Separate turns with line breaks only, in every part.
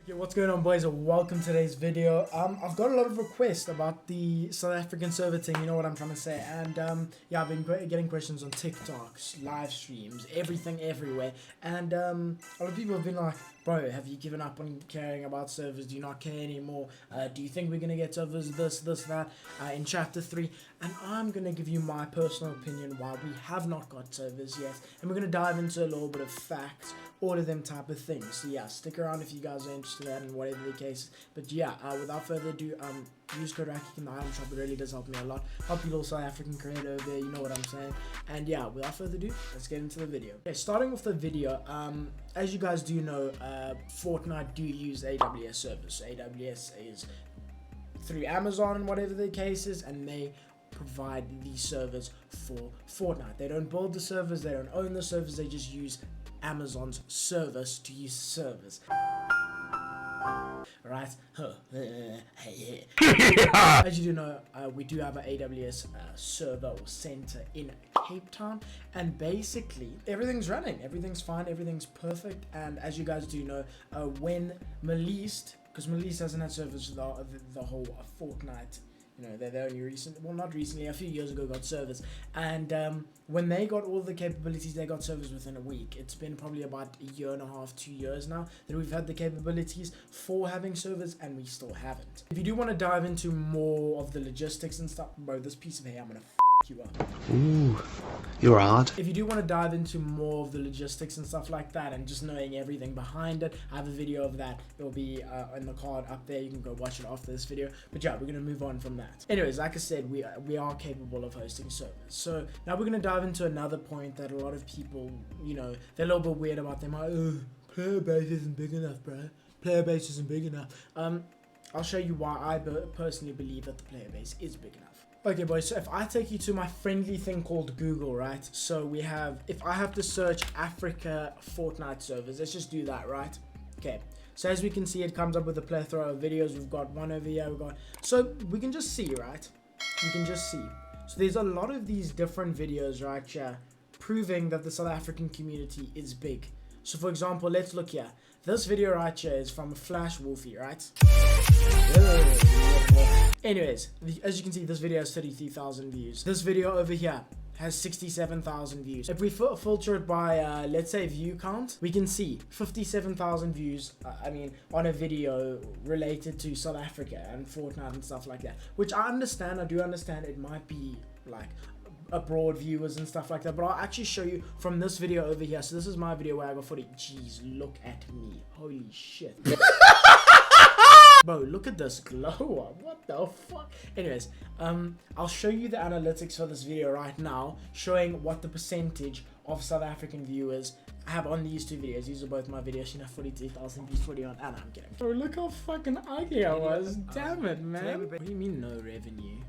Yo, what's going on, boys? Welcome to today's video. I've got a lot of requests about the South African server thing, you know what I'm trying to say, and yeah, I've been getting questions on TikToks, live streams, everything, everywhere, and a lot of people have been like, bro, have you given up on caring about servers? Do you not care anymore? Do you think we're gonna get servers, this, that, in chapter 3? And I'm gonna give you my personal opinion why we have not got servers yet, and we're gonna dive into a little bit of facts, all of them type of things. So yeah, stick around if you guys are interested in that and whatever the case. But yeah, without further ado, use code RAKIK in the item shop. It really does help me a lot. Help you little South African creator over there, you know what I'm saying. And yeah, without further ado, let's get into the video. Okay, starting with the video, as you guys do know, Fortnite do use AWS servers. So AWS is through Amazon and whatever the case is, and they provide these servers for Fortnite. They don't build the servers, they don't own the servers, they just use Amazon's service to use servers. Right? As you do know, we do have an AWS server or center in Cape Town, and basically everything's running, everything's fine, everything's perfect. And as you guys do know, when Melist, because Melist hasn't had servers for the whole Fortnite, you know, they're only recent, well, not recently, a few years ago got servers, and when they got all the capabilities, they got servers within a week. It's been probably about a year and a half, 2 years now that we've had the capabilities for having servers, and we still haven't. If you do want to dive into more of the logistics and stuff, bro, this piece of hair, I'm gonna you up.
Ooh, you're hard.
If you do want to dive into more of the logistics and stuff like that and just knowing everything behind it, I have a video of that. It'll be in the card up there. You can go watch it after this video. But yeah, we're going to move on from that. Anyways, like I said, we are capable of hosting servers. So now we're going to dive into another point that a lot of people, you know, they're a little bit weird about. Them like, oh, player base isn't big enough, bro. Player base isn't big enough. I'll show you why I personally believe that the player base is big enough. Okay, boys, so if I take you to my friendly thing called Google, right? So we have, if I have to search Africa Fortnite servers, let's just do that, right? Okay, so as we can see, it comes up with a plethora of videos. We've got one over here, so we can just see, right? We can just see. So there's a lot of these different videos right here proving that the South African community is big. So for example, let's look here. This video right here is from Flash Wolfie, right? Anyways, as you can see, this video has 33,000 views. This video over here has 67,000 views. If we filter it by, let's say, view count, we can see 57,000 views, on a video related to South Africa and Fortnite and stuff like that. Which I do understand it might be, like, abroad viewers and stuff like that, but I'll actually show you from this video over here. So this is my video where I got 40. Jeez, look at me. Holy shit. Bro, look at this glow up. What the fuck? Anyways, I'll show you the analytics for this video right now, showing what the percentage of South African viewers have on these two videos. These are both my videos. You know, 43,000 views, 41. And I'm kidding. Bro, look how fucking ugly I was. Damn it, man. What do you mean no revenue?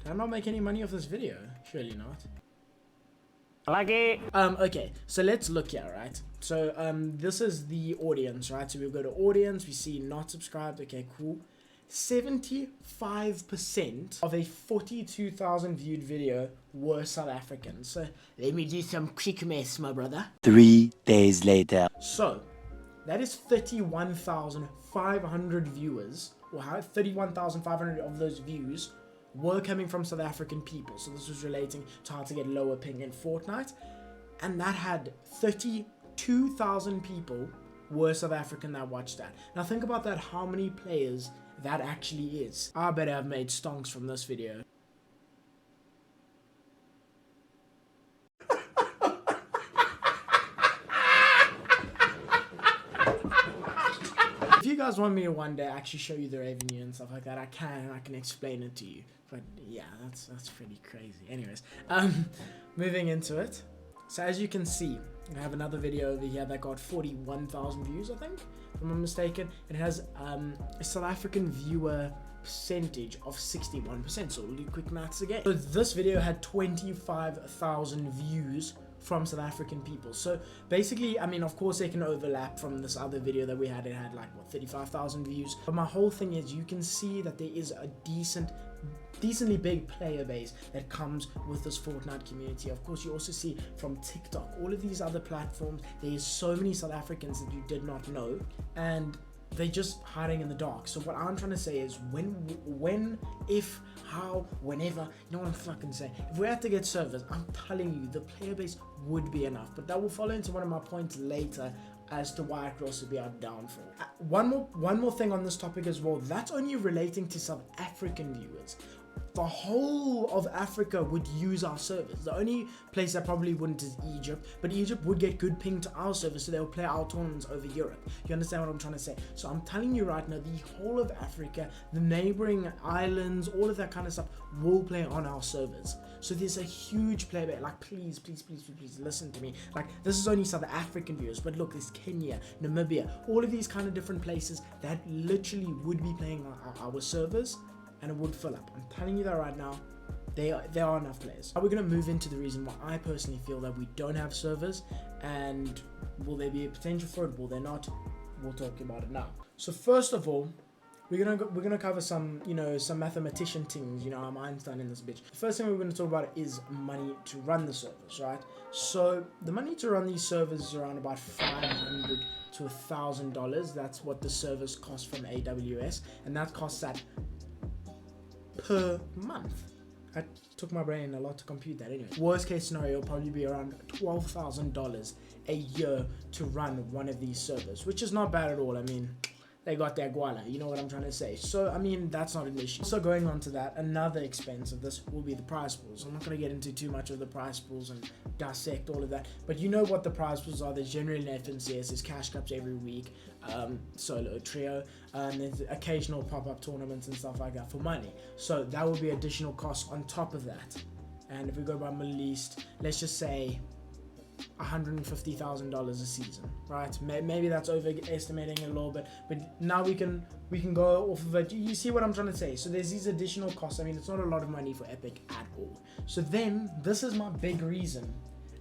Did I not make any money off this video? Surely not.
Lucky.
Okay, so let's look here, right? So, this is the audience, right? So we'll go to audience, we see not subscribed, okay, cool. 75% of a 42,000 viewed video were South Africans. So, let me do some quick maths, my brother.
3 days later.
So, that is 31,500 viewers, or 31,500 of those views were coming from South African people. So this was relating to how to get lower ping in Fortnite, and that had 32,000 people were South African that watched that. Now think about that, how many players that actually is. I better have made stonks from this video. If you guys want me to one day actually show you the revenue and stuff like that, I can explain it to you. But yeah, that's pretty crazy. Anyways, moving into it. So as you can see, I have another video over here that got 41,000 views, I think, if I'm not mistaken. It has a South African viewer percentage of 61%. So we'll do quick maths again. So this video had 25,000 views from South African people. So basically, of course they can overlap from this other video that we had. It had like, what, 35,000 views. But my whole thing is, you can see that there is a decently big player base that comes with this Fortnite community. Of course, you also see from TikTok, all of these other platforms, there is so many South Africans that you did not know. And they're just hiding in the dark. So what I'm trying to say is when, if, how, whenever, you know what I'm fucking saying. If we have to get servers, I'm telling you, the player base would be enough. But that will follow into one of my points later as to why it could also be our downfall. One more thing on this topic as well. That's only relating to South African viewers. The whole of Africa would use our servers. The only place that probably wouldn't is Egypt, but Egypt would get good ping to our servers, so they'll play our tournaments over Europe. You understand what I'm trying to say? So I'm telling you right now, the whole of Africa, the neighboring islands, all of that kind of stuff will play on our servers. So there's a huge player base. Like, please listen to me. Like, this is only South African viewers, but look, there's Kenya, Namibia, all of these kind of different places that literally would be playing our servers, and it would fill up. I'm telling you that right now, there are enough players. We're gonna move into the reason why I personally feel that we don't have servers, and will there be a potential for it? Will there not? We'll talk about it now. So first of all, we're gonna cover some, you know, some mathematician things. You know, I'm Einstein in this bitch. The first thing we're gonna talk about is money to run the servers, right? So the money to run these servers is around about $500 to $1,000. That's what the servers cost from AWS, and that costs that per month. That took my brain a lot to compute that anyway. Worst case scenario will probably be around $12,000 a year to run one of these servers, which is not bad at all. I mean, they got their guala, you know what I'm trying to say. So I mean, that's not an issue. So going on to that, another expense of this will be the prize pools. I'm not going to get into too much of the prize pools and dissect all of that, but you know what the prize pools are. There's generally an FNCS, there's cash cups every week, solo, trio, and there's occasional pop-up tournaments and stuff like that for money. So that will be additional costs on top of that. And if we go by Middle East, let's just say $150,000 a season, right? Maybe that's overestimating it a little bit, but now we can go off of it. You see what I'm trying to say? So there's these additional costs. I mean, it's not a lot of money for Epic at all. So then this is my big reason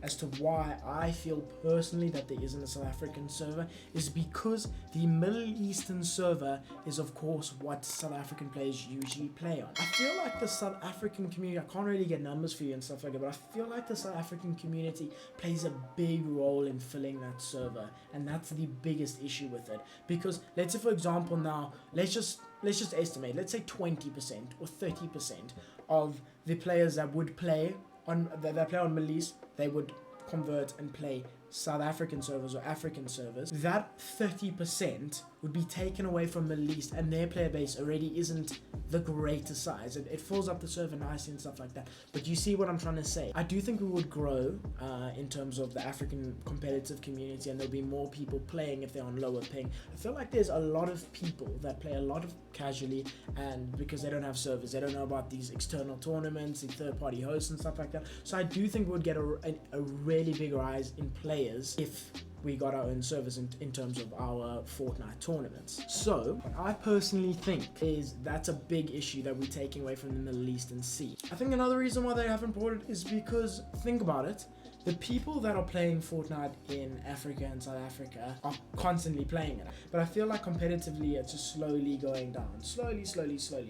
as to why I feel personally that there isn't a South African server, is because the Middle Eastern server is of course what South African players usually play on. I feel like the South African community, I can't really get numbers for you and stuff like that, but I feel like the South African community plays a big role in filling that server, and that's the biggest issue with it. Because let's say for example now, let's just estimate, let's say 20% or 30% of the players that would play on Middle East, they would convert and play South African servers or African servers. That 30% would be taken away from Middle East, and their player base already isn't the greatest size. It fills up the server nicely and stuff like that. But you see what I'm trying to say? I do think we would grow in terms of the African competitive community, and there'll be more people playing if they're on lower ping. I feel like there's a lot of people that play a lot of casually, and because they don't have servers, they don't know about these external tournaments and third-party hosts and stuff like that. So I do think we would get a really big rise in players if we got our own servers in terms of our Fortnite tournaments. So what I personally think is that's a big issue that we're taking away from the Middle Eastern Sea. I think another reason why they haven't brought it is because, think about it, the people that are playing Fortnite in Africa and South Africa are constantly playing it. But I feel like competitively it's just slowly going down. Slowly,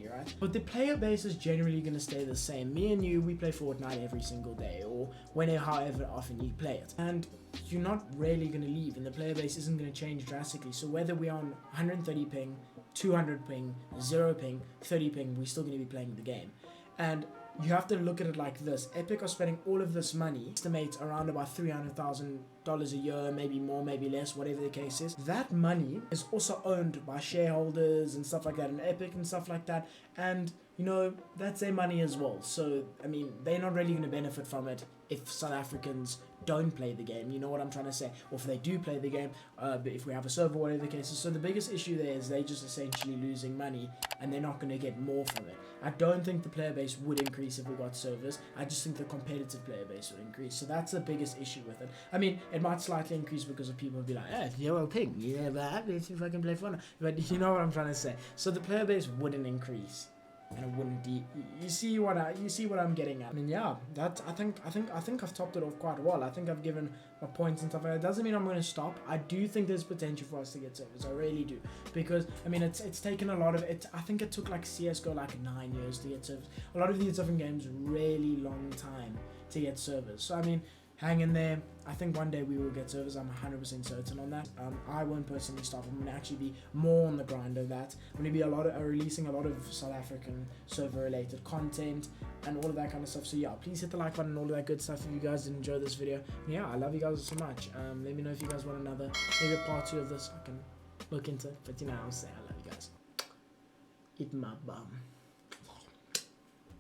right? But the player base is generally going to stay the same. Me and you, we play Fortnite every single day, or whenever, however often you play it. And you're not really going to leave, and the player base isn't going to change drastically. So whether we're on 130 ping, 200 ping, 0 ping, 30 ping, we're still going to be playing the game. And you have to look at it like this. Epic are spending all of this money, estimates around about $300,000 a year, maybe more, maybe less, whatever the case is. That money is also owned by shareholders and stuff like that, and Epic and stuff like that. And, you know, that's their money as well. So, I mean, they're not really going to benefit from it if South Africans don't play the game, you know what I'm trying to say, or if they do play the game, but if we have a server, whatever the case is. So the biggest issue there is they just essentially losing money, and they're not going to get more from it. I don't think the player base would increase if we got servers. I just think the competitive player base would increase. So that's the biggest issue with it. I mean, it might slightly increase because of people will be like, yeah, well, ping, yeah, but let's see if I can play Fortnite. But you know what I'm trying to say. So the player base wouldn't increase, and it wouldn't you see what I'm getting at. I mean, yeah, that I think I've topped it off quite well. I think I've given my points and stuff like that. It doesn't mean I'm going to stop. I do think there's potential for us to get servers. I really do, because I mean it's taken a lot of it. I think it took like CS:GO like 9 years to get servers. A lot of these different games really long time to get servers. So I mean, hang in there. I think one day we will get servers. I'm 100% certain on that. I won't personally stop. I'm gonna actually be more on the grind of that. I'm gonna be releasing a lot of South African server related content and all of that kind of stuff. So yeah, please hit the like button and all of that good stuff if you guys did enjoy this video. And yeah, I love you guys so much. Let me know if you guys want maybe a part 2 of this. I can look into it. But you know, I'll say I love you guys. Eat my bum.